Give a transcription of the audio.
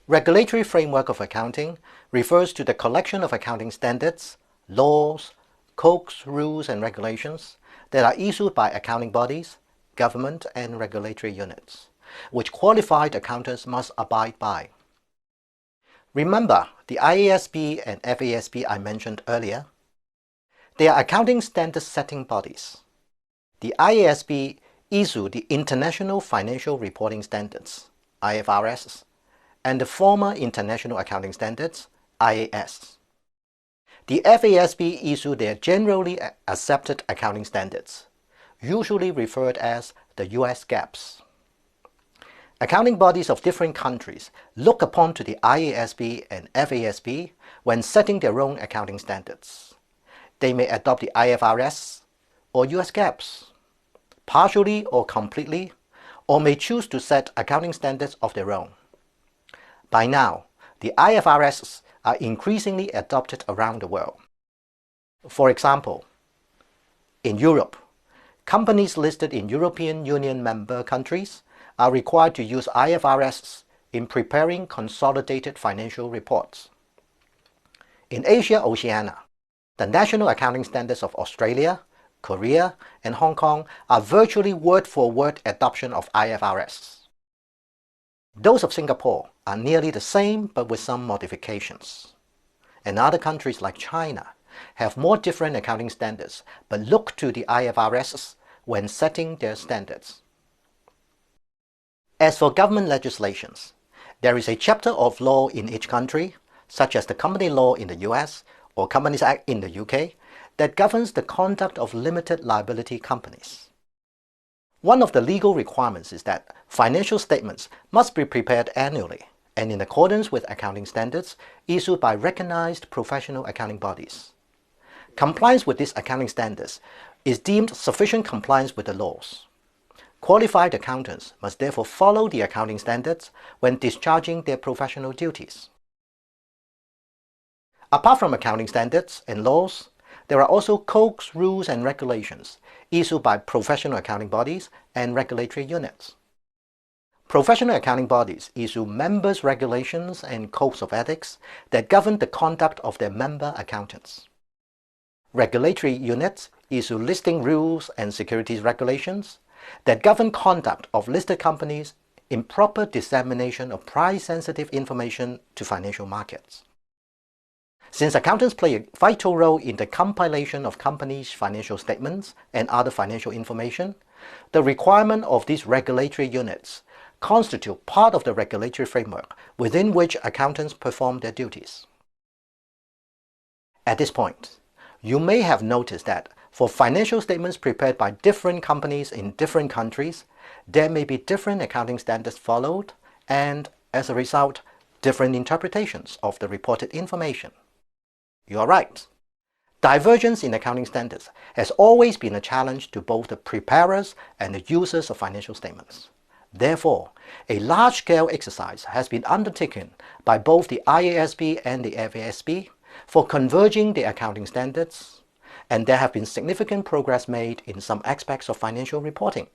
Regulatory framework of accounting refers to the collection of accounting standards, laws, codes, rules, and regulations that are issued by accounting bodies, government, and regulatory units, which qualified accountants must abide by. Remember the IASB and FASB I mentioned earlier? They are accounting standard setting bodies. The IASB issued the International Financial Reporting Standards, IFRS, and the former International Accounting Standards, IAS. The FASB issued their Generally Accepted Accounting Standards, usually referred as the US GAAPs. Accounting bodies of different countries look upon to the IASB and FASB when setting their own accounting standards. They may adopt the IFRS or US GAAPs, partially or completely, or may choose to set accounting standards of their own. By now, the IFRS are increasingly adopted around the world. For example, in Europe, companies listed in European Union member countries are required to use IFRS in preparing consolidated financial reports. In Asia-Oceania, the national accounting standards of Australia, Korea, and Hong Kong are virtually word-for-word adoption of IFRS. Those of Singapore are nearly the same but with some modifications. And other countries like China have more different accounting standards but look to the IFRS when setting their standards. As for government legislations, there is a chapter of law in each country, such as the Company Law in the US or Companies Act in the UK, that governs the conduct of limited liability companies. One of the legal requirements is that financial statements must be prepared annually and in accordance with accounting standards issued by recognized professional accounting bodies. Compliance with these accounting standards is deemed sufficient compliance with the laws. Qualified accountants must therefore follow the accounting standards when discharging their professional duties. Apart from accounting standards and laws, there are also codes, rules, and regulations issued by professional accounting bodies and regulatory units. Professional accounting bodies issue members' regulations and codes of ethics that govern the conduct of their member accountants. Regulatory units issue listing rules and securities regulations that govern conduct of listed companies in proper dissemination of price-sensitive information to financial markets. Since accountants play a vital role in the compilation of companies' financial statements and other financial information, the requirement of these regulatory units constitute part of the regulatory framework within which accountants perform their duties. At this point, you may have noticed that for financial statements prepared by different companies in different countries, there may be different accounting standards followed and, as a result, different interpretations of the reported information. You are right. Divergence in accounting standards has always been a challenge to both the preparers and the users of financial statements. Therefore, a large-scale exercise has been undertaken by both the IASB and the FASB for converging the accounting standards, and there have been significant progress made in some aspects of financial reporting.